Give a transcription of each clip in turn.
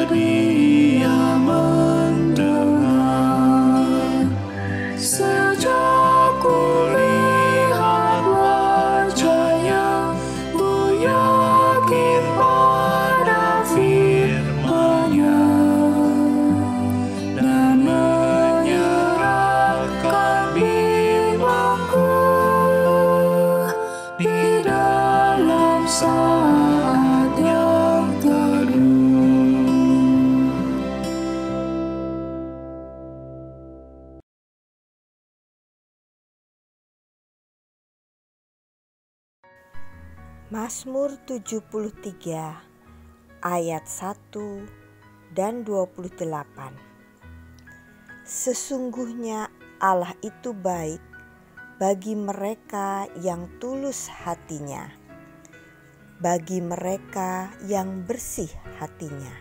dia mendengar. Sejak kulihat wajahnya, ku yakin pada firman-Nya dan menyerahkan bimbangku di dalam saat yang teduh. Mazmur 73 ayat 1 dan 28. Sesungguhnya Allah itu baik bagi mereka yang tulus hatinya, bagi mereka yang bersih hatinya.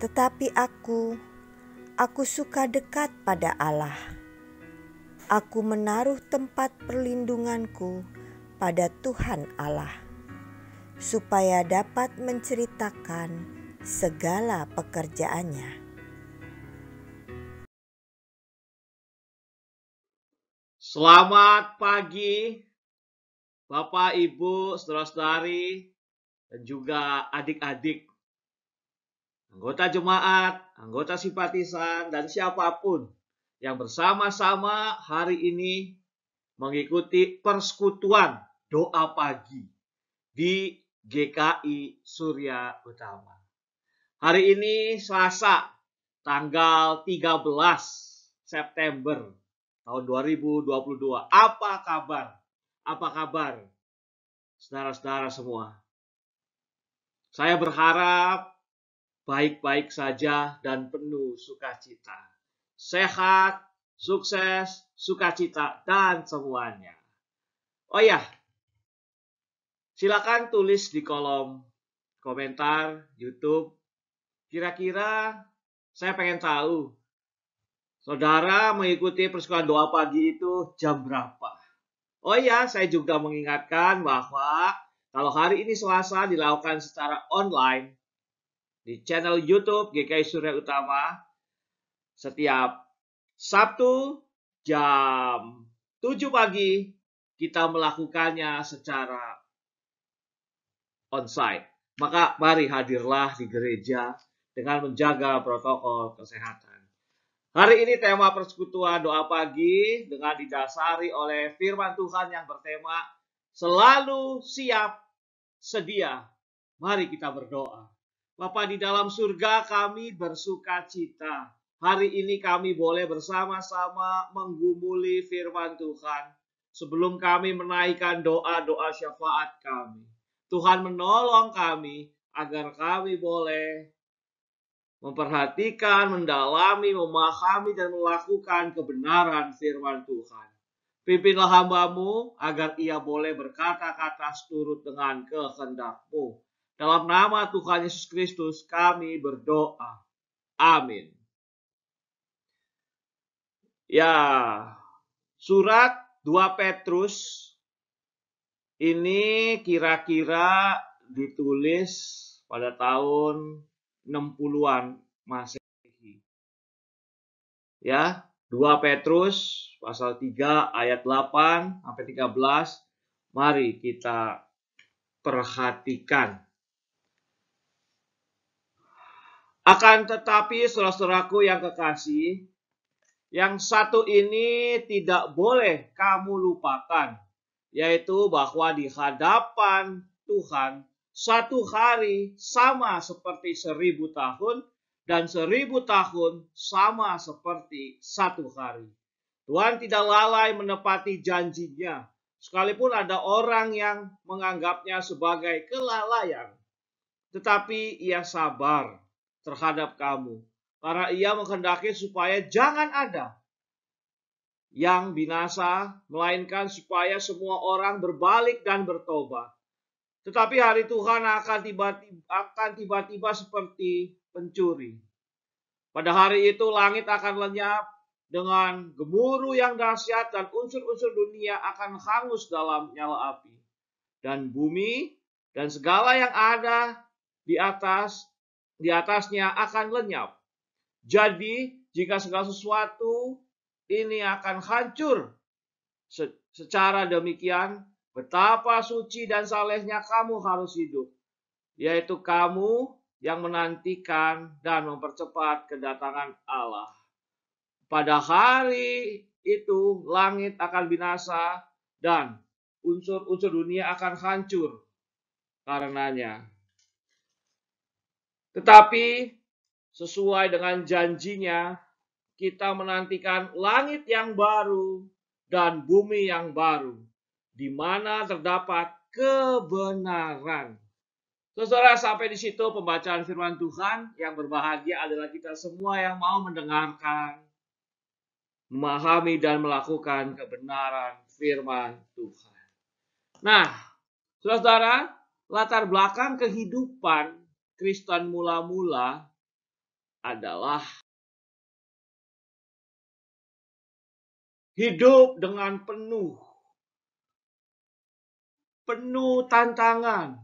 Tetapi aku suka dekat pada Allah. Aku menaruh tempat perlindunganku pada Tuhan Allah, supaya dapat menceritakan segala pekerjaannya. Selamat pagi, Bapak, Ibu, saudara-saudari, dan juga adik-adik, anggota jemaat, anggota simpatisan, dan siapapun yang bersama-sama hari ini mengikuti persekutuan doa pagi di GKI Surya Utama. Hari ini Selasa, tanggal 13 September tahun 2022. Apa kabar? Apa kabar, saudara-saudara semua? Saya berharap baik-baik saja dan penuh sukacita. Sehat, sukses, sukacita, dan semuanya. Oh ya, silakan tulis di kolom komentar YouTube. Kira-kira saya pengen tahu, saudara mengikuti persekutuan doa pagi itu jam berapa? Oh ya, saya juga mengingatkan bahwa kalau hari ini Selasa dilakukan secara online di channel YouTube GKI Surya Utama, setiap Sabtu jam 7 pagi kita melakukannya secara onsite. Maka mari hadirlah di gereja dengan menjaga protokol kesehatan. Hari ini tema persekutuan doa pagi dengan didasari oleh firman Tuhan yang bertema selalu siap sedia. Mari kita berdoa. Bapa di dalam surga, kami bersuka cita. Hari ini kami boleh bersama-sama menggumuli firman Tuhan. Sebelum kami menaikkan doa-doa syafaat kami, Tuhan menolong kami agar kami boleh memperhatikan, mendalami, memahami, dan melakukan kebenaran firman Tuhan. Pimpinlah hamba-Mu agar ia boleh berkata-kata seturut dengan kehendak-Mu. Dalam nama Tuhan Yesus Kristus kami berdoa. Amin. Ya, surat 2 Petrus ini kira-kira ditulis pada tahun 60-an Masehi. Ya, 2 Petrus pasal 3 ayat 8 sampai 13. Mari kita perhatikan. Akan tetapi saudara-saudaraku yang kekasih, yang satu ini tidak boleh kamu lupakan, yaitu bahwa di hadapan Tuhan satu hari sama seperti 1000 tahun dan 1000 tahun sama seperti satu hari. Tuhan tidak lalai menepati janjinya, sekalipun ada orang yang menganggapnya sebagai kelalaian. Tetapi ia sabar terhadap kamu, karena ia menghendaki supaya jangan ada yang binasa, melainkan supaya semua orang berbalik dan bertobat. Tetapi hari Tuhan akan tiba-tiba seperti pencuri. Pada hari itu langit akan lenyap dengan gemuruh yang dahsyat dan unsur-unsur dunia akan hangus dalam nyala api. Dan bumi dan segala yang ada di atas di atasnya akan lenyap. Jadi, jika segala sesuatu ini akan hancur, secara demikian, betapa suci dan salehnya kamu harus hidup, yaitu kamu yang menantikan dan mempercepat kedatangan Allah. Pada hari itu, langit akan binasa dan unsur-unsur dunia akan hancur karenanya. Tetapi sesuai dengan janjinya, kita menantikan langit yang baru dan bumi yang baru, di mana terdapat kebenaran. Saudara, sampai di situ pembacaan firman Tuhan. Yang berbahagia adalah kita semua yang mau mendengarkan, memahami dan melakukan kebenaran firman Tuhan. Nah, saudara, latar belakang kehidupan Kristen mula-mula adalah hidup dengan penuh tantangan.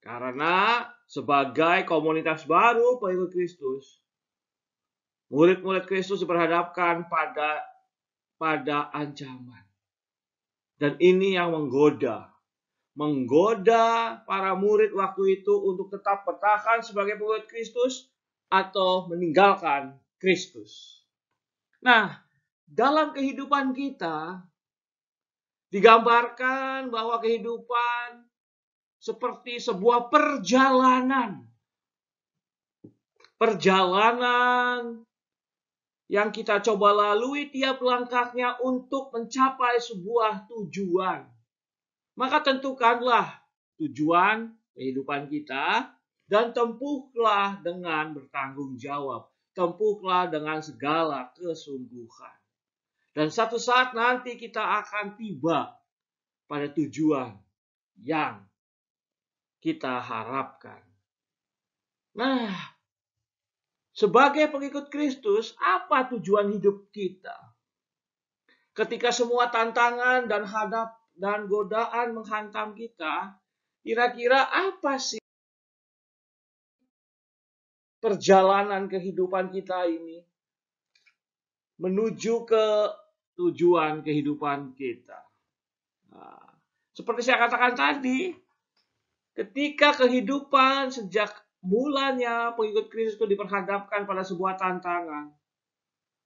Karena sebagai komunitas baru pengikut Kristus, murid-murid Kristus diperhadapkan pada ancaman. Dan ini yang menggoda para murid waktu itu untuk tetap bertahan sebagai pengikut Kristus atau meninggalkan Kristus. Nah, dalam kehidupan kita digambarkan bahwa kehidupan seperti sebuah perjalanan yang kita coba lalui tiap langkahnya untuk mencapai sebuah tujuan. Maka tentukanlah tujuan kehidupan kita dan tempuhlah dengan bertanggung jawab. Tempuhlah dengan segala kesungguhan. Dan satu saat nanti kita akan tiba pada tujuan yang kita harapkan. Nah, sebagai pengikut Kristus, apa tujuan hidup kita? Ketika semua tantangan dan godaan menghantam kita, kira-kira apa sih perjalanan kehidupan kita ini menuju ke tujuan kehidupan kita? Nah, seperti saya katakan tadi, ketika kehidupan sejak mulanya pengikut Kristus itu diperhadapkan pada sebuah tantangan.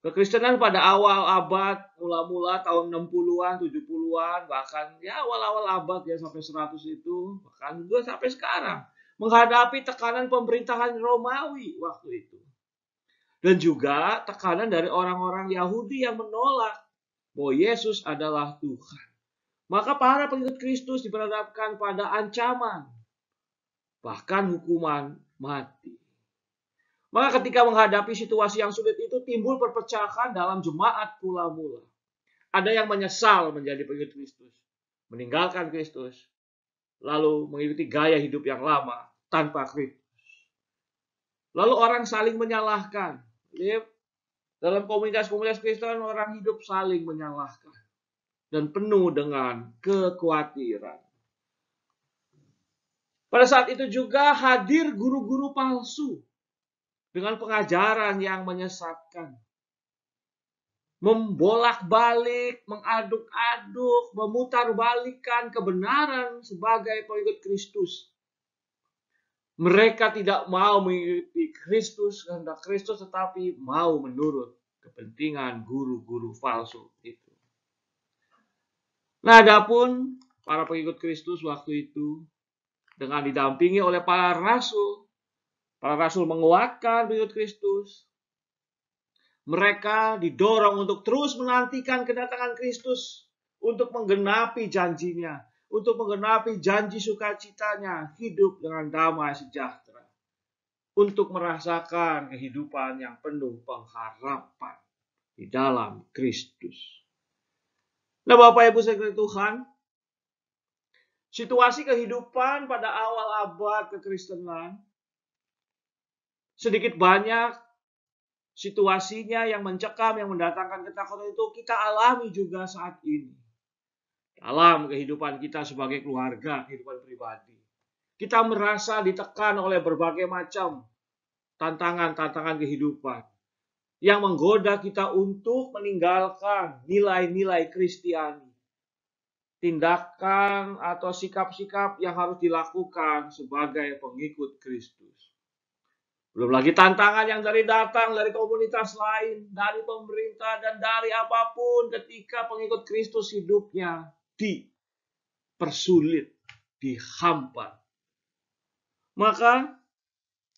Kekristenan pada awal abad, mula-mula tahun 60-an, 70-an, bahkan ya awal-awal abad ya sampai 100 itu, bahkan juga sampai sekarang, menghadapi tekanan pemerintahan Romawi waktu itu. Dan juga tekanan dari orang-orang Yahudi yang menolak bahwa Yesus adalah Tuhan. Maka para pengikut Kristus diperhadapkan pada ancaman, bahkan hukuman mati. Maka ketika menghadapi situasi yang sulit itu timbul perpecahan dalam jemaat mula-mula. Ada yang menyesal menjadi pengikut Kristus, meninggalkan Kristus, lalu mengikuti gaya hidup yang lama tanpa Kristus. Lalu orang saling menyalahkan. Dalam komunitas-komunitas Kristen orang hidup saling menyalahkan dan penuh dengan kekhawatiran. Pada saat itu juga hadir guru-guru palsu dengan pengajaran yang menyesatkan. Membolak-balik, mengaduk-aduk, memutarbalikkan kebenaran sebagai pengikut Kristus. Mereka tidak mau mengikuti Kristus, kehendak Kristus, tetapi mau menurut kepentingan guru-guru palsu itu. Nah, adapun para pengikut Kristus waktu itu dengan didampingi oleh para rasul menguatkan pengikut Kristus. Mereka didorong untuk terus menantikan kedatangan Kristus untuk menggenapi janjinya, untuk menggenapi janji sukacitanya, hidup dengan damai sejahtera, untuk merasakan kehidupan yang penuh pengharapan di dalam Kristus. Nah, Bapak Ibu sekalian Tuhan, situasi kehidupan pada awal abad kekristenan sedikit banyak situasinya yang mencekam, yang mendatangkan ketakutan itu kita alami juga saat ini. Dalam kehidupan kita sebagai keluarga, kehidupan pribadi. Kita merasa ditekan oleh berbagai macam tantangan-tantangan kehidupan yang menggoda kita untuk meninggalkan nilai-nilai Kristiani. Tindakan atau sikap-sikap yang harus dilakukan sebagai pengikut Kristus. Belum lagi tantangan yang datang dari komunitas lain, dari pemerintah, dan dari apapun ketika pengikut Kristus hidupnya dipersulit, dihambat. Maka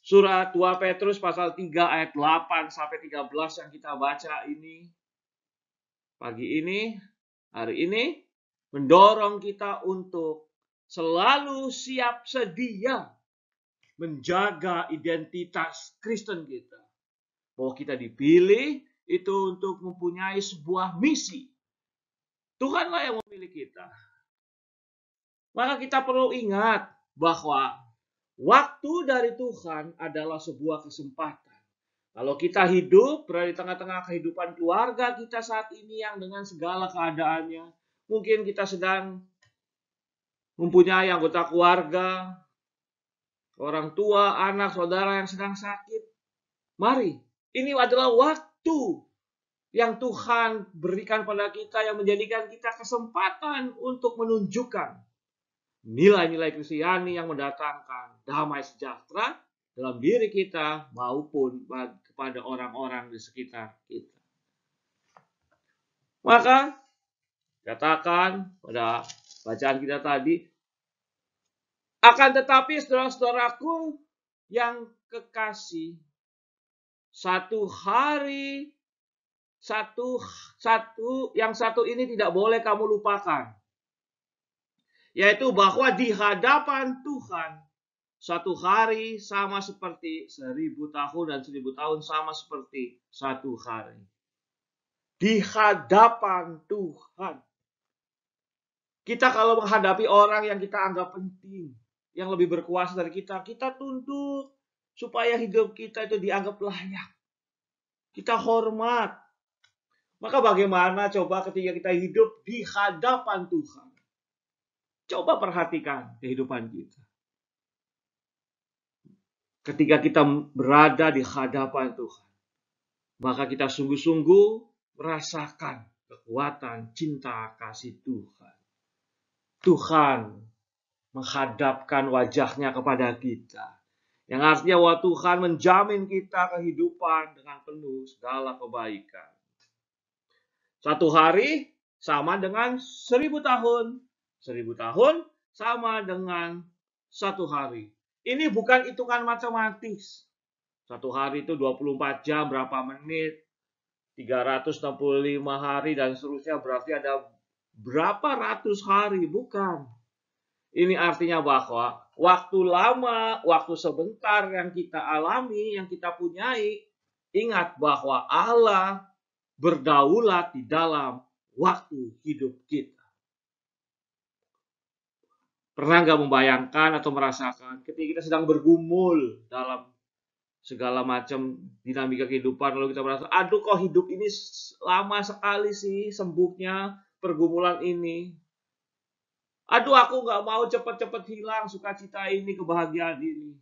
surat 2 Petrus pasal 3 ayat 8 sampai 13 yang kita baca ini, pagi ini, hari ini, mendorong kita untuk selalu siap sedia menjaga identitas Kristen kita. Bahwa kita dipilih itu untuk mempunyai sebuah misi. Tuhanlah yang memilih kita. Maka kita perlu ingat bahwa waktu dari Tuhan adalah sebuah kesempatan. Kalau kita hidup berada di tengah-tengah kehidupan keluarga kita saat ini yang dengan segala keadaannya, mungkin kita sedang mempunyai anggota keluarga, orang tua, anak, saudara yang sedang sakit. Mari, ini adalah waktu yang Tuhan berikan pada kita yang menjadikan kita kesempatan untuk menunjukkan nilai-nilai Kristiani yang mendatangkan damai sejahtera dalam diri kita maupun kepada orang-orang di sekitar kita. Maka, katakan pada bacaan kita tadi, akan tetapi saudara-saudaraku yang kekasih, yang satu ini tidak boleh kamu lupakan. Yaitu bahwa di hadapan Tuhan, satu hari sama seperti 1000 tahun dan 1000 tahun sama seperti satu hari. Di hadapan Tuhan. Kita kalau menghadapi orang yang kita anggap penting, yang lebih berkuasa dari kita tunduk supaya hidup kita itu dianggap layak. Kita hormat. Maka bagaimana coba ketika kita hidup di hadapan Tuhan? Coba perhatikan kehidupan kita. Ketika kita berada di hadapan Tuhan, maka kita sungguh-sungguh merasakan kekuatan cinta kasih Tuhan. Tuhan menghadapkan wajahnya kepada kita. Yang artinya bahwa Tuhan menjamin kita kehidupan dengan penuh segala kebaikan. Satu hari sama dengan 1000 tahun. 1000 tahun sama dengan satu hari. Ini bukan hitungan matematis. Satu hari itu 24 jam, berapa menit, 365 hari, dan seterusnya. Berarti ada berapa ratus hari, bukan. Ini artinya bahwa waktu lama, waktu sebentar yang kita alami, yang kita punyai, ingat bahwa Allah berdaulat di dalam waktu hidup kita. Pernah nggak membayangkan atau merasakan ketika kita sedang bergumul dalam segala macam dinamika kehidupan, lalu kita merasa, aduh kok hidup ini lama sekali sih sembuhnya pergumulan ini. Aduh aku nggak mau cepat-cepat hilang sukacita ini, kebahagiaan ini.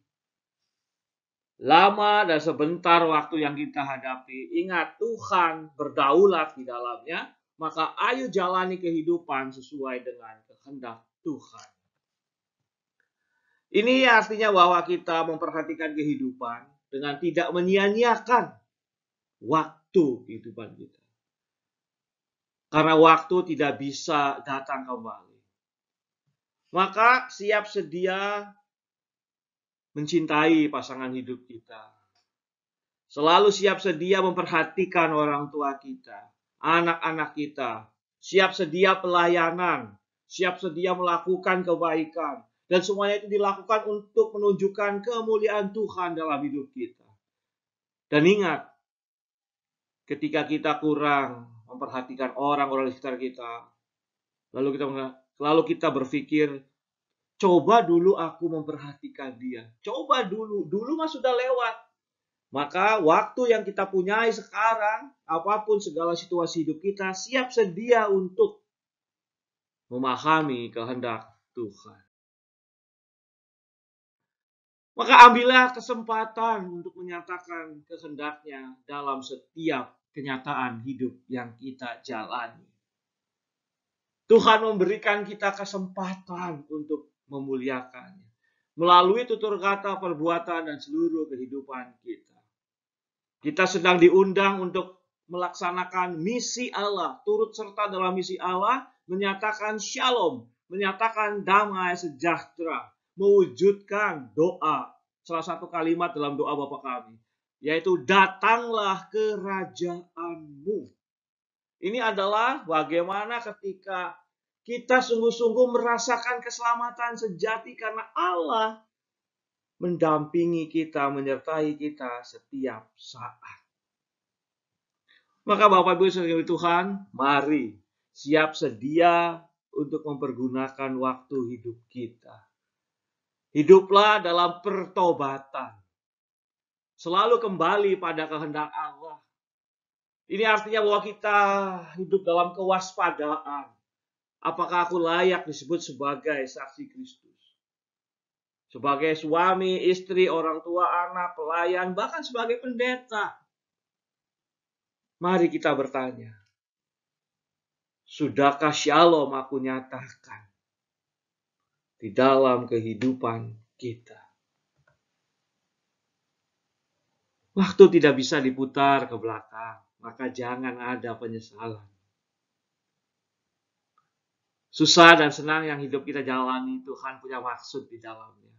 Lama dan sebentar waktu yang kita hadapi, ingat Tuhan berdaulat di dalamnya, maka ayo jalani kehidupan sesuai dengan kehendak Tuhan. Ini artinya bahwa kita memperhatikan kehidupan dengan tidak menyia-nyiakan waktu kehidupan kita. Karena waktu tidak bisa datang kembali. Maka siap sedia mencintai pasangan hidup kita. Selalu siap sedia memperhatikan orang tua kita, anak-anak kita. Siap sedia pelayanan, siap sedia melakukan kebaikan. Dan semuanya itu dilakukan untuk menunjukkan kemuliaan Tuhan dalam hidup kita. Dan ingat, ketika kita kurang memperhatikan orang-orang di sekitar kita, lalu kita berpikir, coba dulu aku memperhatikan dia. Coba dulu mah sudah lewat. Maka waktu yang kita punyai sekarang, apapun segala situasi hidup kita, siap sedia untuk memahami kehendak Tuhan. Maka ambillah kesempatan untuk menyatakan kehendaknya dalam setiap kenyataan hidup yang kita jalani. Tuhan memberikan kita kesempatan untuk memuliakannya melalui tutur kata, perbuatan, dan seluruh kehidupan kita. Kita sedang diundang untuk melaksanakan misi Allah, turut serta dalam misi Allah, menyatakan shalom, menyatakan damai sejahtera, mewujudkan doa. Salah satu kalimat dalam doa Bapa kami, yaitu datanglah kerajaanmu. Ini adalah bagaimana ketika kita sungguh-sungguh merasakan keselamatan sejati karena Allah mendampingi kita, menyertai kita setiap saat. Maka Bapak Ibu Saudara Tuhan, mari siap sedia untuk mempergunakan waktu hidup kita. Hiduplah dalam pertobatan. Selalu kembali pada kehendak Allah. Ini artinya bahwa kita hidup dalam kewaspadaan. Apakah aku layak disebut sebagai saksi Kristus? Sebagai suami, istri, orang tua, anak, pelayan, bahkan sebagai pendeta. Mari kita bertanya. Sudahkah shalom aku nyatakan di dalam kehidupan kita? Waktu tidak bisa diputar ke belakang, maka jangan ada penyesalan. Susah dan senang yang hidup kita jalani, Tuhan punya maksud di dalamnya.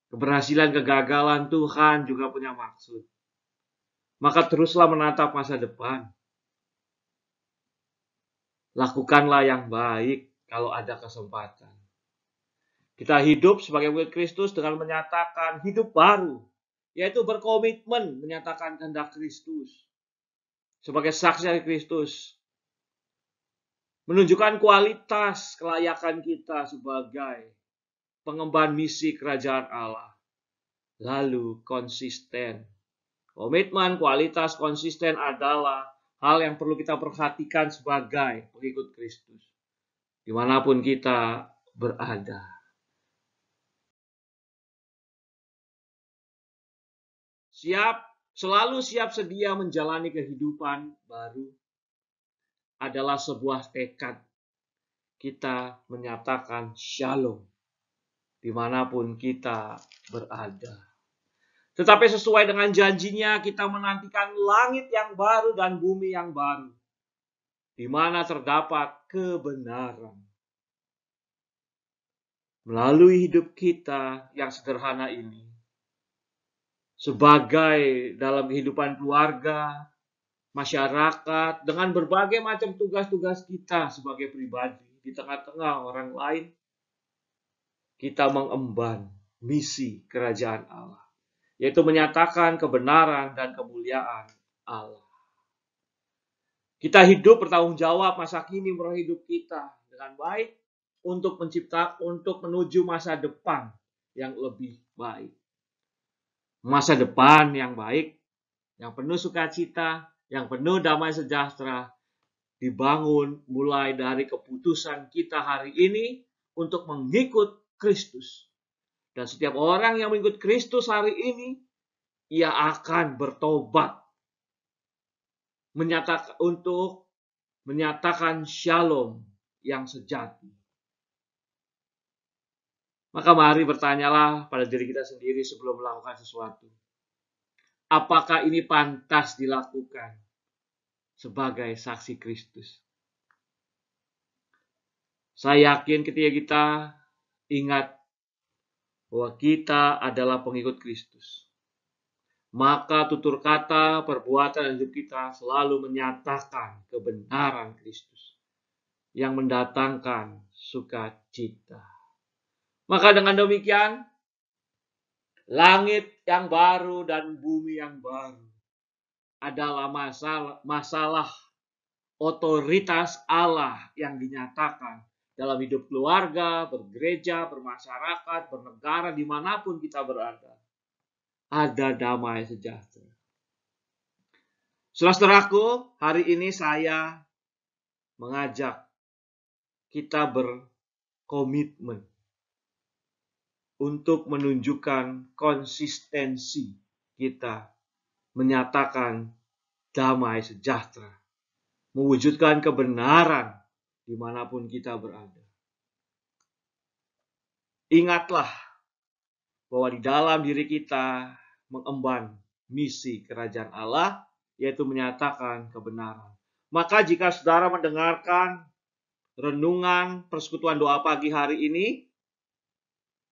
Keberhasilan, kegagalan, Tuhan juga punya maksud. Maka teruslah menatap masa depan. Lakukanlah yang baik kalau ada kesempatan. Kita hidup sebagai murid Kristus dengan menyatakan hidup baru, yaitu berkomitmen menyatakan kehendak Kristus. Sebagai saksi dari Kristus, menunjukkan kualitas kelayakan kita sebagai pengemban misi kerajaan Allah. Lalu konsisten. Komitmen, kualitas, konsisten adalah hal yang perlu kita perhatikan sebagai pengikut Kristus. Dimanapun kita berada. Selalu siap sedia menjalani kehidupan baru adalah sebuah tekad kita menyatakan shalom dimanapun kita berada. Tetapi sesuai dengan janjinya kita menantikan langit yang baru dan bumi yang baru, di mana terdapat kebenaran. Melalui hidup kita yang sederhana ini, sebagai dalam kehidupan keluarga, masyarakat, dengan berbagai macam tugas-tugas kita sebagai pribadi, di tengah-tengah orang lain, kita mengemban misi kerajaan Allah, yaitu menyatakan kebenaran dan kemuliaan Allah. Kita hidup bertanggung jawab masa kini meroh hidup kita dengan baik untuk menuju masa depan yang lebih baik. Masa depan yang baik, yang penuh sukacita, yang penuh damai sejahtera, dibangun mulai dari keputusan kita hari ini untuk mengikut Kristus. Dan setiap orang yang mengikut Kristus hari ini, ia akan bertobat. Untuk menyatakan shalom yang sejati. Maka mari bertanyalah pada diri kita sendiri sebelum melakukan sesuatu. Apakah ini pantas dilakukan sebagai saksi Kristus? Saya yakin ketika kita ingat bahwa kita adalah pengikut Kristus, maka tutur kata, perbuatan, dan hidup kita selalu menyatakan kebenaran Kristus yang mendatangkan sukacita. Maka dengan demikian, langit yang baru dan bumi yang baru adalah masalah otoritas Allah yang dinyatakan dalam hidup keluarga, bergereja, bermasyarakat, bernegara, dimanapun kita berada. Ada damai sejahtera. Saudaraku, hari ini saya mengajak kita berkomitmen untuk menunjukkan konsistensi kita menyatakan damai sejahtera, mewujudkan kebenaran dimanapun kita berada. Ingatlah bahwa di dalam diri kita mengemban misi kerajaan Allah, yaitu menyatakan kebenaran. Maka jika saudara mendengarkan renungan persekutuan doa pagi hari ini,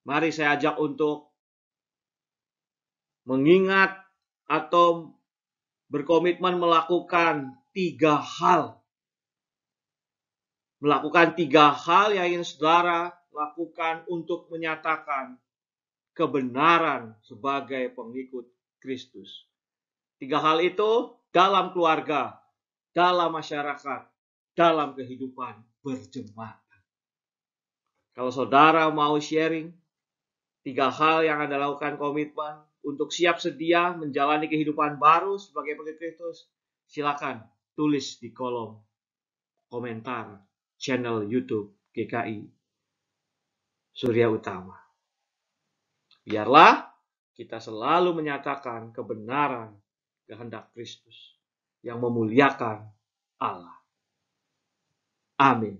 mari saya ajak untuk mengingat atau berkomitmen melakukan 3 hal. Melakukan 3 hal yang ingin saudara lakukan untuk menyatakan kebenaran sebagai pengikut Kristus. 3 hal itu dalam keluarga, dalam masyarakat, dalam kehidupan berjemaat. Kalau saudara mau sharing 3 hal yang Anda lakukan komitmen untuk siap sedia menjalani kehidupan baru sebagai pengikut Kristus, silakan tulis di kolom komentar channel YouTube GKI Surya Utama. Biarlah kita selalu menyatakan kebenaran kehendak Kristus yang memuliakan Allah. Amin.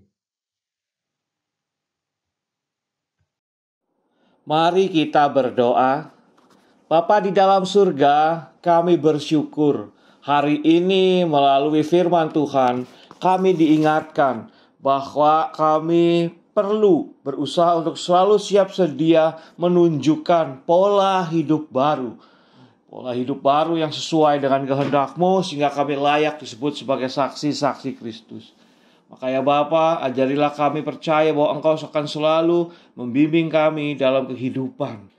Mari kita berdoa. Bapa di dalam surga, kami bersyukur hari ini melalui firman Tuhan, kami diingatkan bahwa kami perlu berusaha untuk selalu siap sedia menunjukkan pola hidup baru. Pola hidup baru yang sesuai dengan kehendak-Mu sehingga kami layak disebut sebagai saksi-saksi Kristus. Maka ya Bapa, ajarilah kami percaya bahwa Engkau akan selalu membimbing kami dalam kehidupan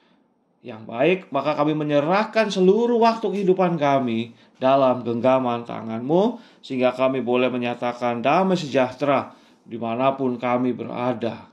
yang baik. Maka kami menyerahkan seluruh waktu kehidupan kami dalam genggaman tangan-Mu, sehingga kami boleh menyatakan damai sejahtera dimanapun kami berada.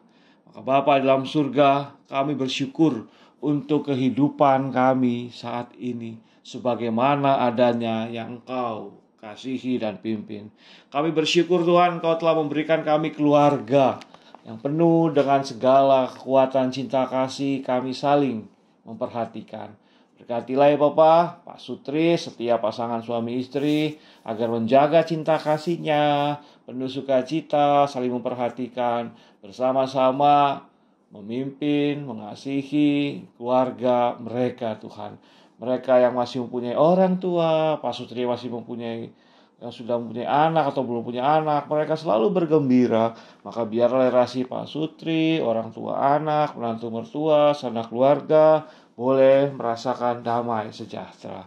Maka Bapa dalam surga, kami bersyukur untuk kehidupan kami saat ini, sebagaimana adanya yang Engkau kasihi dan pimpin. Kami bersyukur Tuhan, Engkau telah memberikan kami keluarga yang penuh dengan segala kekuatan cinta kasih. Kami saling memperhatikan. Berkatilah ya Bapa, Pak Sutri setiap pasangan suami istri agar menjaga cinta kasihnya, penuh sukacita, saling memperhatikan, bersama-sama memimpin, mengasihi keluarga mereka Tuhan. Mereka yang masih mempunyai orang tua, Pak Sutri masih mempunyai, yang sudah mempunyai anak atau belum punya anak, mereka selalu bergembira. Maka biarlah relasi Pak Sutri, orang tua anak, menantu mertua, sanak keluarga boleh merasakan damai sejahtera.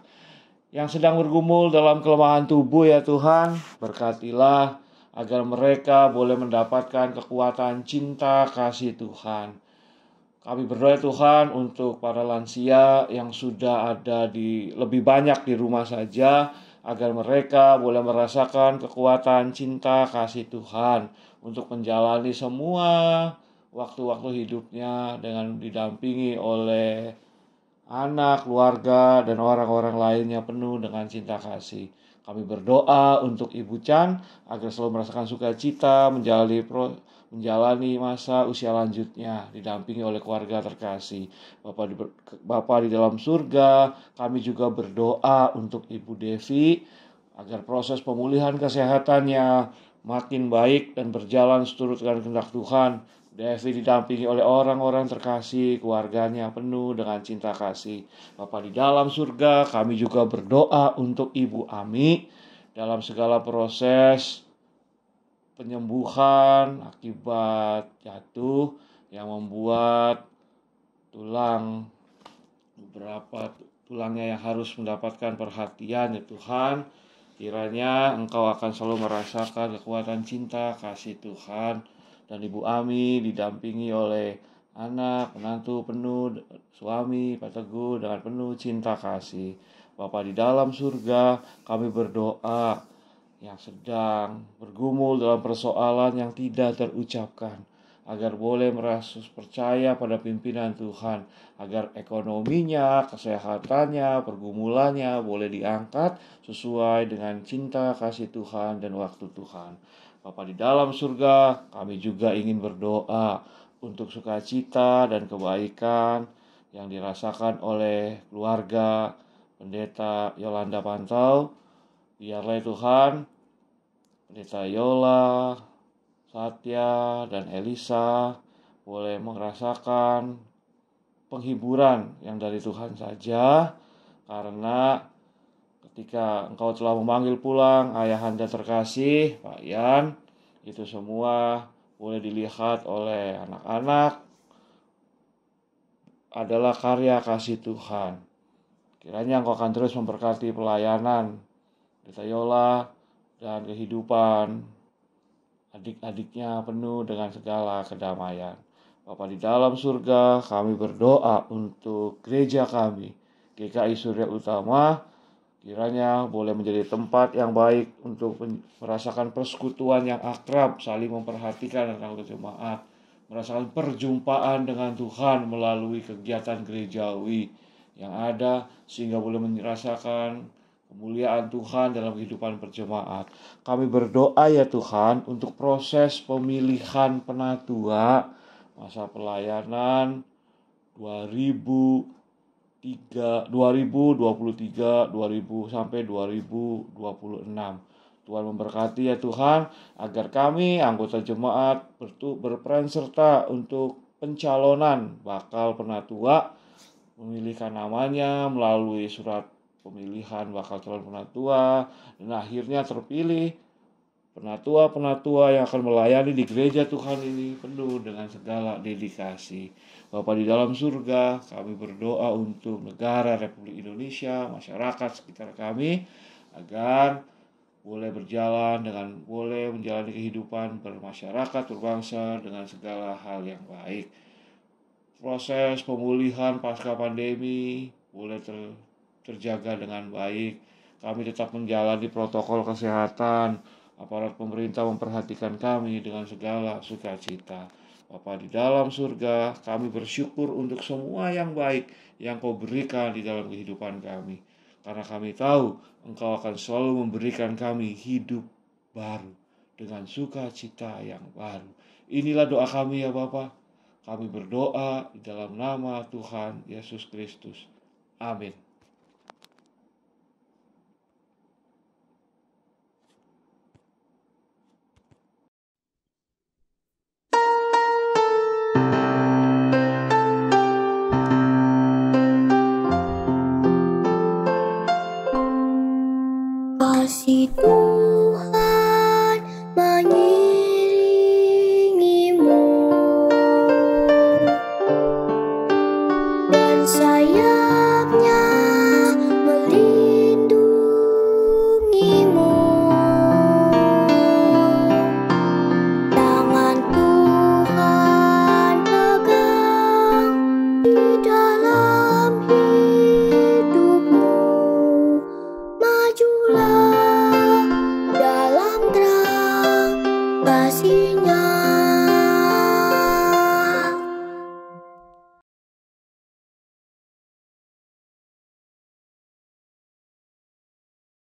Yang sedang bergumul dalam kelemahan tubuh ya Tuhan, berkatilah agar mereka boleh mendapatkan kekuatan cinta kasih Tuhan. Kami berdoa Tuhan untuk para lansia yang sudah ada lebih banyak di rumah saja, agar mereka boleh merasakan kekuatan cinta kasih Tuhan untuk menjalani semua waktu-waktu hidupnya dengan didampingi oleh anak, keluarga, dan orang-orang lainnya penuh dengan cinta kasih. Kami berdoa untuk Ibu Chan agar selalu merasakan sukacita menjalani masa usia lanjutnya didampingi oleh keluarga terkasih. Bapa di dalam surga, kami juga berdoa untuk Ibu Devi agar proses pemulihan kesehatannya makin baik dan berjalan seturut dengan kehendak Tuhan. Devi didampingi oleh orang-orang terkasih, keluarganya penuh dengan cinta kasih. Bapa di dalam surga, kami juga berdoa untuk Ibu Ami dalam segala proses penyembuhan akibat jatuh yang membuat beberapa tulangnya yang harus mendapatkan perhatian ya Tuhan. Kiranya Engkau akan selalu merasakan kekuatan cinta kasih Tuhan. Dan Ibu Ami didampingi oleh anak, menantu penuh, suami Pak Teguh dengan penuh cinta kasih. Bapa di dalam surga, kami berdoa yang sedang bergumul dalam persoalan yang tidak terucapkan, agar boleh merasa percaya pada pimpinan Tuhan, agar ekonominya, kesehatannya, pergumulannya boleh diangkat sesuai dengan cinta kasih Tuhan dan waktu Tuhan. Bapa di dalam surga, kami juga ingin berdoa untuk sukacita dan kebaikan yang dirasakan oleh keluarga Pendeta Yolanda Pantau. Biarlah Tuhan, Pendeta Yola, Satya, dan Elisa boleh merasakan penghiburan yang dari Tuhan saja, karena ketika Engkau telah memanggil pulang ayahanda terkasih, Pak Yan, itu semua boleh dilihat oleh anak-anak adalah karya kasih Tuhan. Kiranya Engkau akan terus memberkati pelayanan Pendeta Yola dan kehidupan adik-adiknya penuh dengan segala kedamaian. Bapa di dalam surga, kami berdoa untuk gereja kami, GKI Surya Utama, kiranya boleh menjadi tempat yang baik untuk merasakan persekutuan yang akrab, saling memperhatikan tentang jemaat, merasakan perjumpaan dengan Tuhan melalui kegiatan gerejawi yang ada, sehingga boleh merasakan kemuliaan Tuhan dalam kehidupan berjemaat. Kami berdoa ya Tuhan untuk proses pemilihan penatua masa pelayanan 2023 sampai 2026. Tuhan memberkati ya Tuhan, agar kami anggota jemaat berperan serta untuk pencalonan bakal penatua, memilihkan namanya melalui surat pemilihan bakal calon penatua, dan akhirnya terpilih penatua-penatua yang akan melayani di gereja Tuhan ini penuh dengan segala dedikasi. Bapa di dalam surga, kami berdoa untuk negara Republik Indonesia, masyarakat sekitar kami, agar boleh menjalani kehidupan bermasyarakat, berbangsa dengan segala hal yang baik. Proses pemulihan pasca pandemi boleh terjaga dengan baik. Kami tetap menjalani protokol kesehatan. Aparat pemerintah memperhatikan kami dengan segala sukacita. Bapa di dalam surga, kami bersyukur untuk semua yang baik yang Kau berikan di dalam kehidupan kami. Karena kami tahu Engkau akan selalu memberikan kami hidup baru dengan sukacita yang baru. Inilah doa kami ya Bapa. Kami berdoa di dalam nama Tuhan Yesus Kristus. Amin. Kasih Tuhan mengiringimu, dan sayapnya melindungimu. Tangan Tuhan pegang di dalam hidupmu. Majulah dalam terang kasih-Nya.